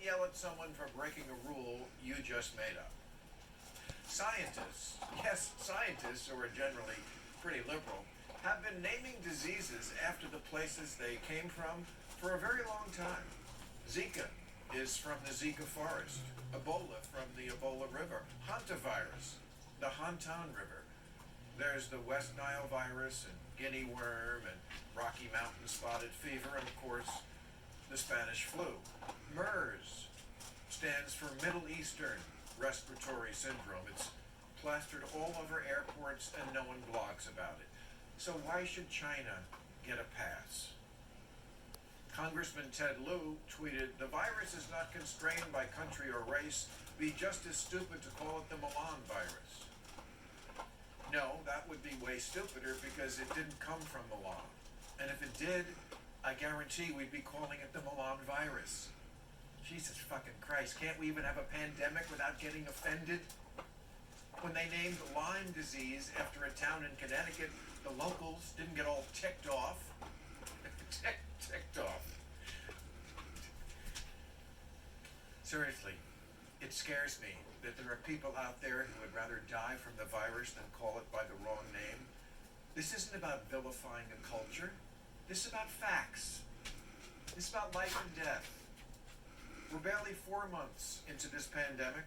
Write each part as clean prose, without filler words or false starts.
yell at someone for breaking a rule you just made up. Scientists, yes, scientists, who are generally pretty liberal, have been naming diseases after the places they came from for a very long time. Zika is from the Zika forest, Ebola from the Ebola River, hantavirus, the Hantan River. There's the West Nile virus and guinea worm and Rocky Mountain spotted fever, and of course, the Spanish flu. MERS stands for Middle Eastern Respiratory Syndrome. It's plastered all over airports and no one blogs about it. So why should China get a pass? Congressman Ted Lieu tweeted, "The virus is not constrained by country or race. Be just as stupid to call it the Milan virus." No, that would be way stupider because it didn't come from Milan. And if it did, I guarantee we'd be calling it the Milan virus. Jesus fucking Christ, can't we even have a pandemic without getting offended? When they named Lyme disease after a town in Connecticut, the locals didn't get all ticked off. ticked off. Seriously, it scares me that there are people out there who would rather die from the virus than call it by the wrong name. This isn't about vilifying a culture. This is about facts. This is about life and death. We're barely 4 months into this pandemic,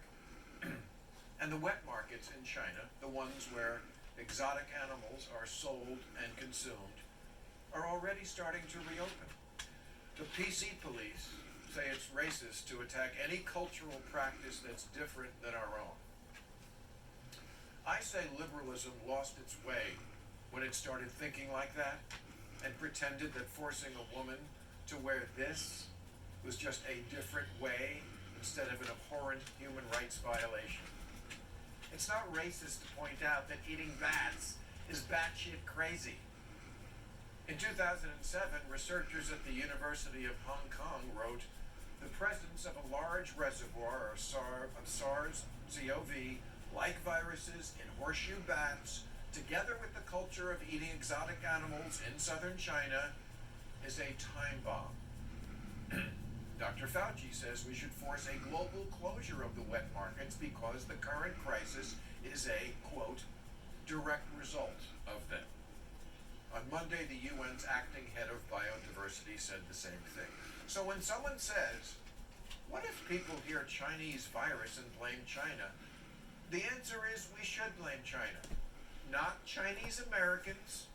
and the wet markets in China, the ones where exotic animals are sold and consumed, are already starting to reopen. The PC police say it's racist to attack any cultural practice that's different than our own. I say liberalism lost its way when it started thinking like that and pretended that forcing a woman to wear this was just a different way instead of an abhorrent human rights violation. It's not racist to point out that eating bats is batshit crazy. In 2007, researchers at the University of Hong Kong wrote, "The presence of a large reservoir of SARS-CoV-like viruses in horseshoe bats, together with the culture of eating exotic animals in southern China, is a time bomb." Dr. Fauci says we should force a global closure of the wet markets because the current crisis is a, quote, direct result of them. On Monday, the UN's acting head of biodiversity said the same thing. So when someone says, what if people hear Chinese virus and blame China? The answer is we should blame China, not Chinese Americans.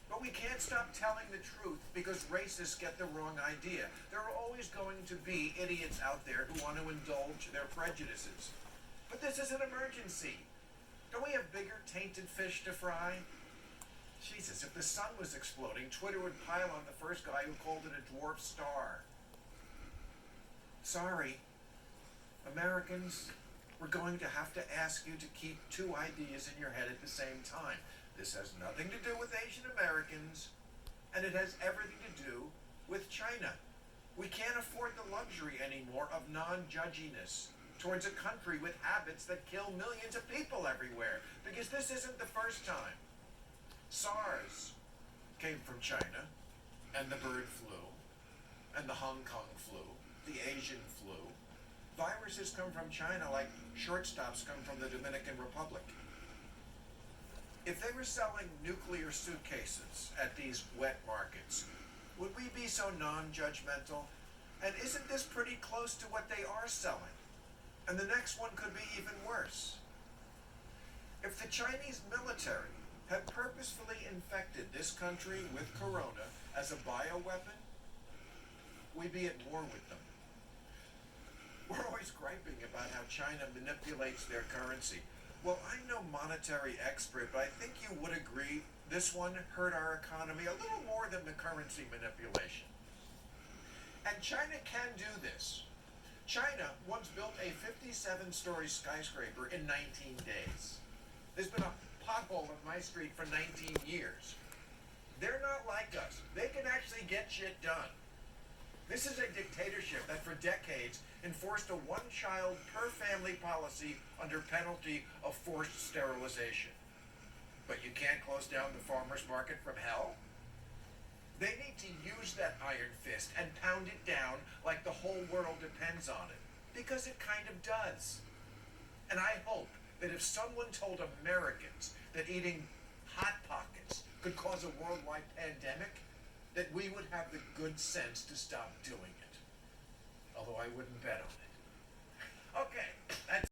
But we can't stop telling the truth because racists get the wrong idea. There are always going to be idiots out there who want to indulge their prejudices. But this is an emergency. Don't we have bigger tainted fish to fry? Jesus, if the sun was exploding, Twitter would pile on the first guy who called it a dwarf star. Sorry, Americans, we're going to have to ask you to keep two ideas in your head at the same time. This has nothing to do with Asian Americans, and it has everything to do with China. We can't afford the luxury anymore of non-judginess towards a country with habits that kill millions of people everywhere, because this isn't the first time. SARS came from China, and the bird flu, and the Hong Kong flu, the Asian flu. Viruses come from China like shortstops come from the Dominican Republic. If they were selling nuclear suitcases at these wet markets, would we be so non-judgmental? And isn't this pretty close to what they are selling? And the next one could be even worse. If the Chinese military had purposefully infected this country with corona as a bioweapon, we'd be at war with them. We're always griping about how China manipulates their currency. Well, I'm no monetary expert, but I think you would agree this one hurt our economy a little more than the currency manipulation. And China can do this. China once built a 57-story skyscraper in 19 days. There's been a pothole on my street for 19 years. They're not like us. They can actually get shit done. This is a dictatorship that for decades enforced a one-child per family policy under penalty of forced sterilization. But you can't close down the farmer's market from hell? They need to use that iron fist and pound it down like the whole world depends on it. Because it kind of does. And I hope that if someone told Americans that eating Hot Pockets could cause a worldwide pandemic, that we would have the good sense to stop doing it. Although I wouldn't bet on it. Okay, that's